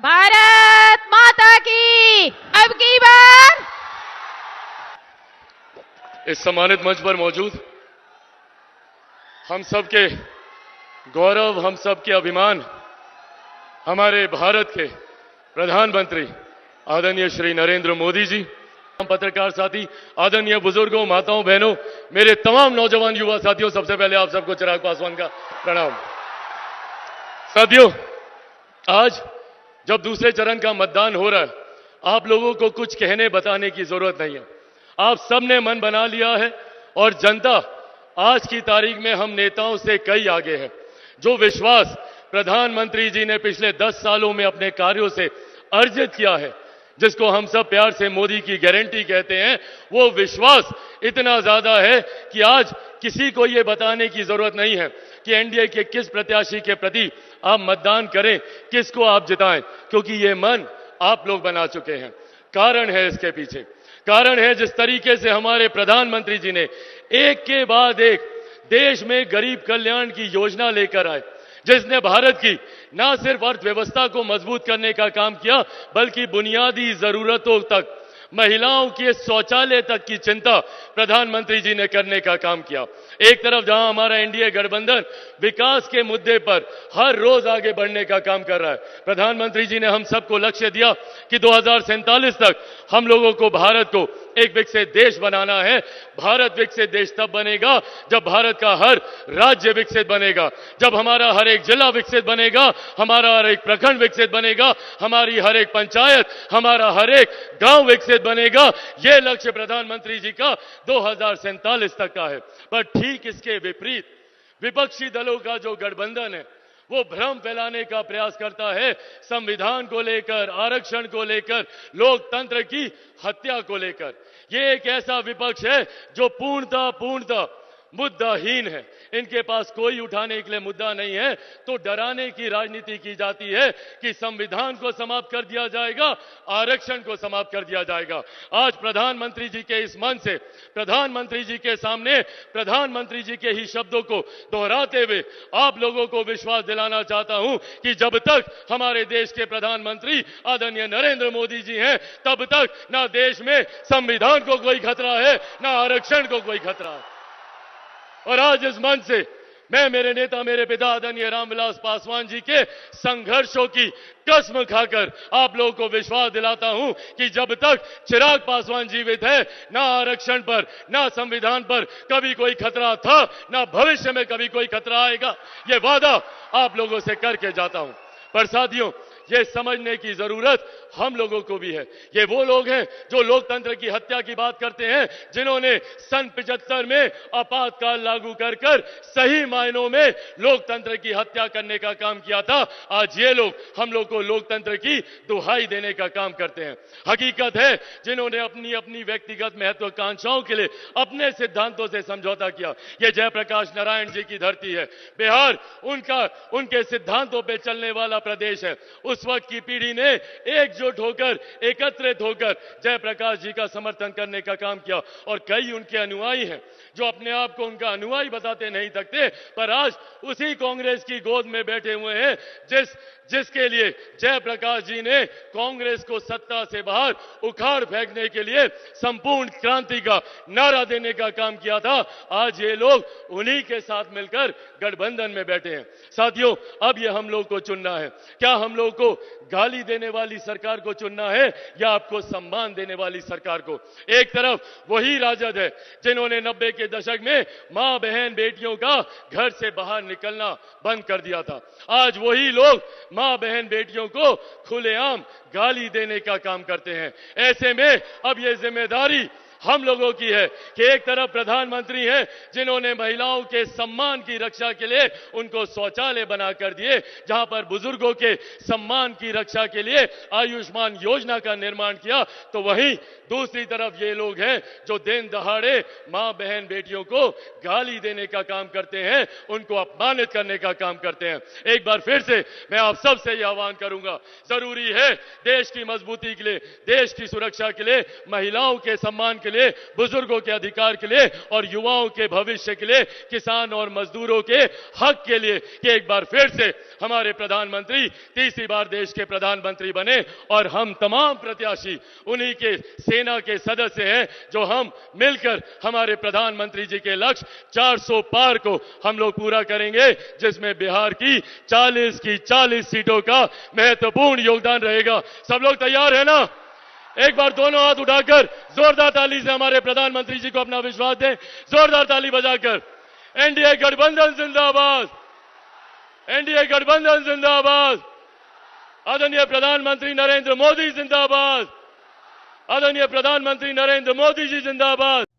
भारत माता की अब की बार। इस सम्मानित मंच पर मौजूद हम सबके गौरव, हम सबके अभिमान, हमारे भारत के प्रधानमंत्री आदरणीय श्री नरेंद्र मोदी जी, पत्रकार साथी, आदरणीय बुजुर्गों, माताओं, बहनों, मेरे तमाम नौजवान युवा साथियों, सबसे पहले आप सबको चिराग पासवान का प्रणाम। साथियों, आज जब दूसरे चरण का मतदान हो रहा है, आप लोगों को कुछ कहने बताने की जरूरत नहीं है। आप सबने मन बना लिया है और जनता आज की तारीख में हम नेताओं से कई आगे है। जो विश्वास प्रधानमंत्री जी ने पिछले 10 सालों में अपने कार्यों से अर्जित किया है, जिसको हम सब प्यार से मोदी की गारंटी कहते हैं, वो विश्वास इतना ज्यादा है कि आज किसी को ये बताने की जरूरत नहीं है कि एनडीए के किस प्रत्याशी के प्रति आप मतदान करें, किसको आप जिताएं, क्योंकि ये मन आप लोग बना चुके हैं। कारण है इसके पीछे, कारण है जिस तरीके से हमारे प्रधानमंत्री जी ने एक के बाद एक देश में गरीब कल्याण की योजना लेकर आए, जिसने भारत की ना सिर्फ अर्थव्यवस्था को मजबूत करने का काम किया, बल्कि बुनियादी जरूरतों तक, महिलाओं के शौचालय तक की चिंता प्रधानमंत्री जी ने करने का काम किया। एक तरफ जहां हमारा एनडीए गठबंधन विकास के मुद्दे पर हर रोज आगे बढ़ने का काम कर रहा है, प्रधानमंत्री जी ने हम सबको लक्ष्य दिया कि 2047 तक हम लोगों को भारत को एक विकसित देश बनाना है। भारत विकसित देश तब बनेगा जब भारत का हर राज्य विकसित बनेगा, जब हमारा हर एक जिला विकसित बनेगा, हमारा हर एक प्रखंड विकसित बनेगा, हमारी हर एक पंचायत, हमारा हर एक गांव विकसित बनेगा। यह लक्ष्य प्रधानमंत्री जी का 2047 तक का है। पर ठीक इसके विपरीत विपक्षी दलों का जो गठबंधन है, वो भ्रम फैलाने का प्रयास करता है, संविधान को लेकर, आरक्षण को लेकर, लोकतंत्र की हत्या को लेकर। ये एक ऐसा विपक्ष है जो पूर्णतः मुद्दाहीन है। इनके पास कोई उठाने के लिए मुद्दा नहीं है, तो डराने की राजनीति की जाती है कि संविधान को समाप्त कर दिया जाएगा, आरक्षण को समाप्त कर दिया जाएगा। आज प्रधानमंत्री जी के इस मन से, प्रधानमंत्री जी के सामने, प्रधानमंत्री जी के ही शब्दों को दोहराते हुए आप लोगों को विश्वास दिलाना चाहता हूं कि जब तक हमारे देश के प्रधानमंत्री आदरणीय नरेंद्र मोदी जी हैं, तब तक ना देश में संविधान को कोई खतरा है, ना आरक्षण को कोई खतरा है। और आज इस मंच से मैं मेरे नेता, मेरे पिता आदरणीय रामविलास पासवान जी के संघर्षों की कसम खाकर आप लोगों को विश्वास दिलाता हूं कि जब तक चिराग पासवान जीवित है, ना आरक्षण पर, ना संविधान पर कभी कोई खतरा था, ना भविष्य में कभी कोई खतरा आएगा। यह वादा आप लोगों से करके जाता हूं। पर साथियों, ये समझने की जरूरत हम लोगों को भी है। ये वो लोग हैं जो लोकतंत्र की हत्या की बात करते हैं, जिन्होंने सन 75 में आपातकाल लागू कर सही मायनों में लोकतंत्र की हत्या करने का काम किया था। आज ये लोग हम लोग को लोकतंत्र की दुहाई देने का काम करते हैं। हकीकत है, जिन्होंने अपनी अपनी व्यक्तिगत महत्वाकांक्षाओं के लिए अपने सिद्धांतों से समझौता किया, ये जयप्रकाश नारायण जी की धरती है। बिहार उनके सिद्धांतों पर चलने वाला प्रदेश है। उस वक्त की पीढ़ी ने एकजुट होकर, एकत्रित होकर जयप्रकाश जी का समर्थन करने का काम किया। और कई उनके अनुयायी हैं जो अपने आप को उनका अनुयायी बताते नहीं सकते, पर आज उसी कांग्रेस की गोद में बैठे हुए हैं जिसके लिए जयप्रकाश जी ने कांग्रेस को सत्ता से बाहर उखाड़ फेंकने के लिए संपूर्ण क्रांति का नारा देने का काम किया था। आज ये लोग उन्हीं के साथ मिलकर गठबंधन में बैठे हैं। साथियों, अब ये हम लोग को चुनना है। क्या हम लोग को गाली देने वाली सरकार को चुनना है या आपको सम्मान देने वाली सरकार को? एक तरफ वही राजद है जिन्होंने 90 के दशक में मां, बहन, बेटियों का घर से बाहर निकलना बंद कर दिया था। आज वही लोग मां, बहन, बेटियों को खुलेआम गाली देने का काम करते हैं। ऐसे में अब यह जिम्मेदारी हम लोगों की है कि एक तरफ प्रधानमंत्री हैं जिन्होंने महिलाओं के सम्मान की रक्षा के लिए उनको शौचालय बना कर दिए, जहां पर बुजुर्गों के सम्मान की रक्षा के लिए आयुष्मान योजना का निर्माण किया, तो वहीं दूसरी तरफ ये लोग हैं जो दिन दहाड़े मां, बहन, बेटियों को गाली देने का काम करते हैं, उनको अपमानित करने का काम करते हैं। एक बार फिर से मैं आप सबसे यह आह्वान करूंगा, जरूरी है देश की मजबूती के लिए, देश की सुरक्षा के लिए, महिलाओं के सम्मान के के लिए, बुजुर्गों के अधिकार के लिए और युवाओं के भविष्य के लिए, किसान और मजदूरों के हक के लिए कि एक बार फिर से हमारे प्रधानमंत्री तीसरी बार देश के प्रधानमंत्री बने। और हम तमाम प्रत्याशी उन्हीं के सेना के सदस्य हैं जो हम मिलकर हमारे प्रधानमंत्री जी के लक्ष्य 400 पार को हम लोग पूरा करेंगे, जिसमें बिहार की 40 सीटों का महत्वपूर्ण योगदान रहेगा। सब लोग तैयार है ना? एक बार दोनों हाथ उठाकर जोरदार ताली से हमारे प्रधानमंत्री जी को अपना विश्वास दें। जोरदार ताली बजाकर। एनडीए गठबंधन जिंदाबाद, एनडीए गठबंधन जिंदाबाद, आदरणीय प्रधानमंत्री नरेंद्र मोदी जिंदाबाद, आदरणीय प्रधानमंत्री नरेंद्र मोदी जी जिंदाबाद।